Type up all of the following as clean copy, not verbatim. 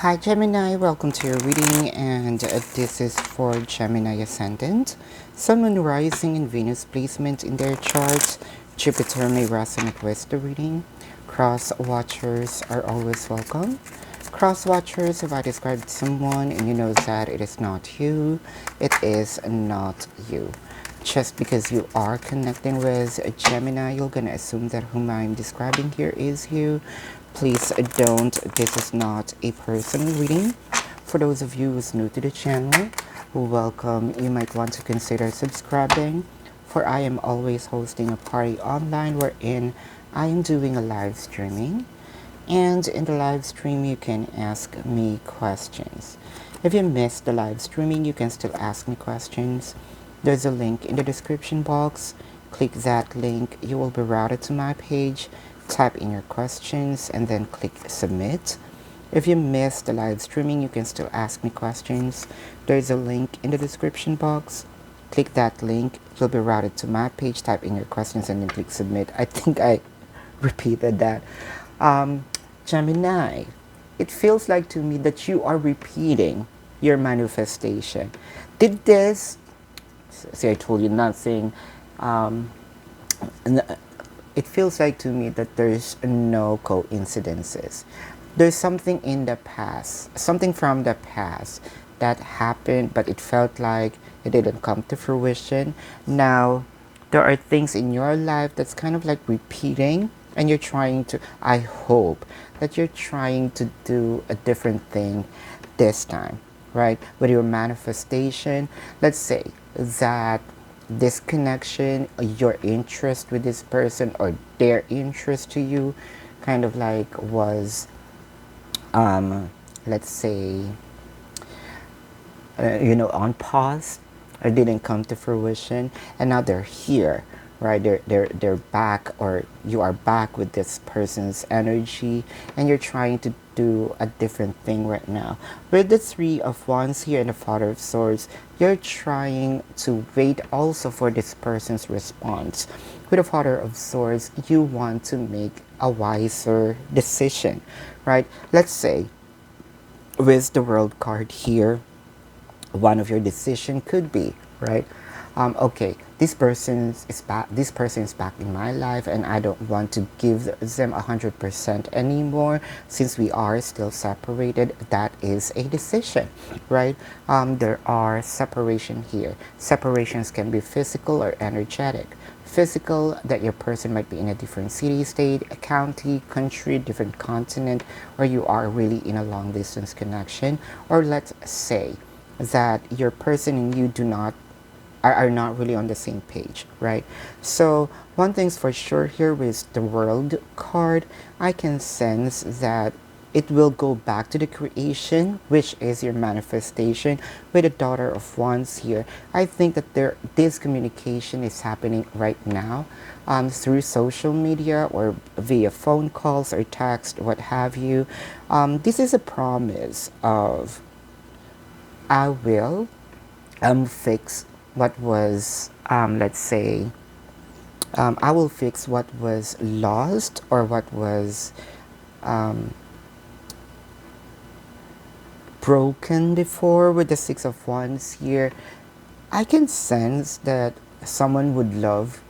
Hi Gemini, welcome to your reading, and this is for Gemini Ascendant, Sun, Moon, Rising, and Venus placement in their charts. Jupiter may resonate with the reading. Cross watchers are always welcome. Cross watchers, if I described someone and you know that it is not you, it is not you. Just because you are connecting with a Gemini, you're gonna assume that whom I'm describing here is you. Please don't, this is not a personal reading. For those of you who's new to the channel, welcome. You might want to consider subscribing, for I am always hosting a party online wherein I am doing a live streaming. And in the live stream, you can ask me questions. If you missed the live streaming, you can still ask me questions. There's a link in the description box. Click that link. You will be routed to my page. Type in your questions and then click submit. If you missed the live streaming, you can still ask me questions. There's a link in the description box. Click that link. You'll be routed to my page. Type in your questions and then click submit. I think I repeated that. Gemini, it feels like to me that you are repeating your manifestation. Did this, see, I told you nothing. It feels like to me that there's no coincidences. There's something in the past, something from the past that happened, but it felt like it didn't come to fruition. Now, there are things in your life that's kind of like repeating, and you're trying to, I hope that you're trying to do a different thing this time, right? With your manifestation, let's say that this connection, your interest with this person or their interest to you kind of like was, let's say, on pause, or didn't come to fruition, and now they're here, right? They're back, or you are back with this person's energy, and you're trying to do a different thing right now. With the Three of Wands here and the Father of Swords, you're trying to wait also for this person's response. With the Father of Swords, you want to make a wiser decision, right? Let's say with the World card here, one of your decision could be, right, okay, this person is back in my life, and I don't want to give them 100% anymore since we are still separated. That is a decision, right? There are separation here. Separations can be physical or energetic. Physical, that your person might be in a different city, state, a county, country, different continent, or you are really in a long distance connection. Or let's say that your person and you are not really on the same page, right? So one thing's for sure here with the World card, I can sense that it will go back to the creation, which is your manifestation. With the Daughter of Wands here, I think that this communication is happening right now, through social media or via phone calls or text, what have you. This is a promise of, I will fix what was, let's say, I will fix what was lost, or what was broken before. With the Six of Wands here, I can sense that someone would love,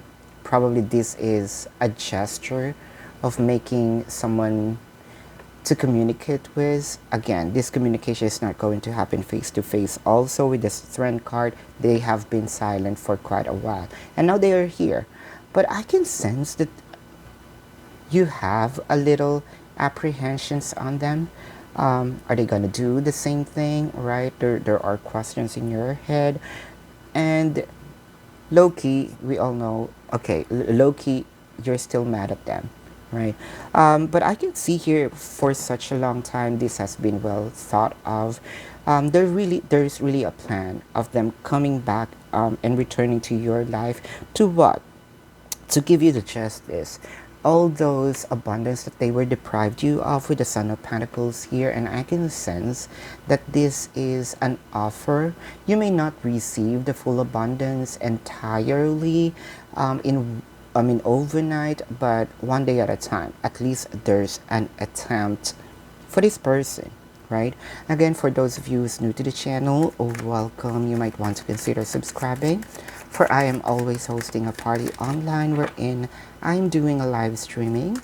probably this is a gesture of making someone to communicate with. Again, this communication is not going to happen face to face. Also with the Strength card, they have been silent for quite a while, and now they are here. But I can sense that you have a little apprehensions on them. Are they gonna do the same thing, right? There are questions in your head, and low-key, we all know, okay, low-key, you're still mad at them, right? But I can see here, for such a long time, this has been well thought of. There's really a plan of them coming back, and returning to your life. To what? To give you the justice, all those abundance that they were deprived you of with the Son of Pentacles here. And I can sense that this is an offer. You may not receive the full abundance entirely, overnight, but one day at a time. At least there's an attempt for this person, right? Again, for those of you who's new to the channel, welcome. You might want to consider subscribing, for I am always hosting a party online wherein I'm doing a live streaming,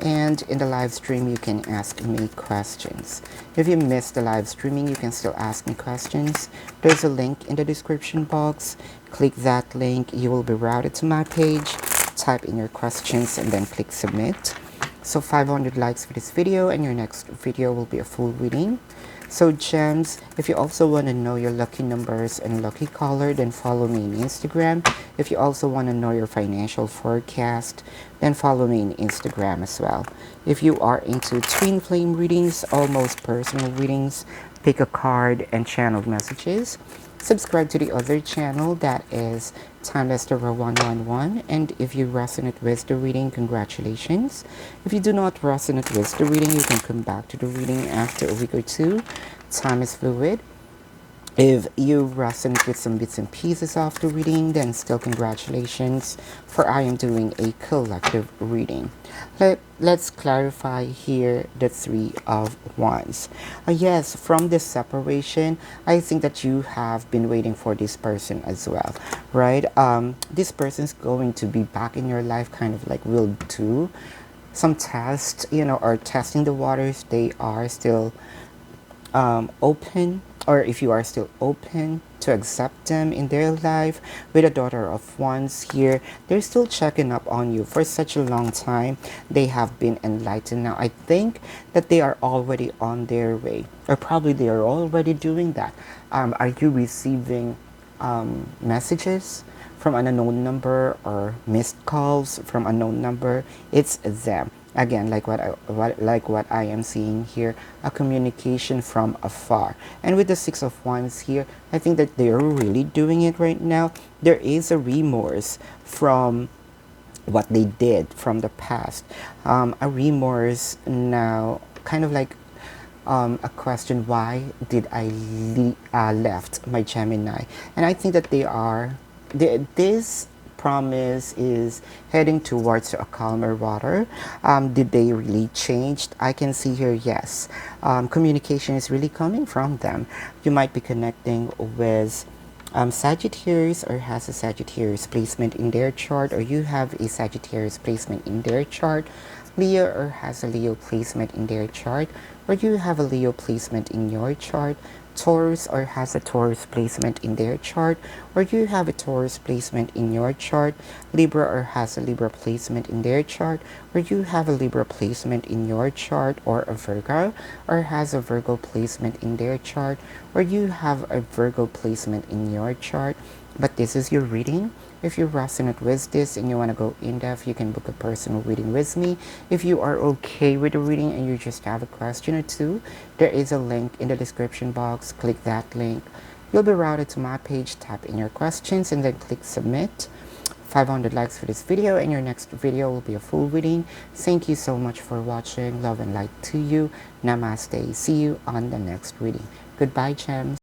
and in the live stream you can ask me questions. If you missed the live streaming, you can still ask me questions. There's a link in the description box. Click that link, you will be routed to my page. Type in your questions and then click submit. So 500 likes for this video and your next video will be a full reading. So gems, if you also want to know your lucky numbers and lucky color, then follow me on Instagram. If you also want to know your financial forecast, then follow me on Instagram as well. If you are into twin flame readings, almost personal readings, pick a card and channel messages, subscribe to the other channel, that is Timeless Tarot 111. And if you resonate with the reading, congratulations. If you do not resonate with the reading, you can come back to the reading after a week or two. Time is fluid. If you resonate with some bits and pieces of the reading, then still congratulations, for I am doing a collective reading. Let's clarify here the Three of Wands. Yes, from this separation, I think that you have been waiting for this person as well, right? This person's going to be back in your life, kind of like will do some tests, you know, or testing the waters. They are still open, or if you are still open to accept them in their life. With a Daughter of Wands here, they're still checking up on you for such a long time. They have been enlightened now. I think that they are already on their way, or probably they are already doing that. Are you receiving messages from an unknown number or missed calls from unknown number? It's them. Again, like what I am seeing here, a communication from afar. And with the Six of Wands here, I think that they are really doing it right now. There is a remorse from what they did from the past. A remorse now, kind of like a question, why did I left my Gemini? And I think that this promise is heading towards a calmer water. Did they really change? I can see here, yes. Communication is really coming from them. You might be connecting with Sagittarius, or has a Sagittarius placement in their chart, or you have a Sagittarius placement in their chart. Leo, or has a Leo placement in their chart, or you have a Leo placement in your chart. Taurus, or has a Taurus placement in their chart, or you have a Taurus placement in your chart. Libra, or has a Libra placement in their chart, or you have a Libra placement in your chart. Or a Virgo, or has a Virgo placement in their chart, or you have a Virgo placement in your chart. But this is your reading. If you resonate with this and you want to go in-depth, you can book a personal reading with me. If you are okay with the reading and you just have a question or two, there is a link in the description box. Click that link. You'll be routed to my page. Tap in your questions and then click submit. 500 likes for this video and your next video will be a full reading. Thank you so much for watching. Love and light to you. Namaste. See you on the next reading. Goodbye, gems.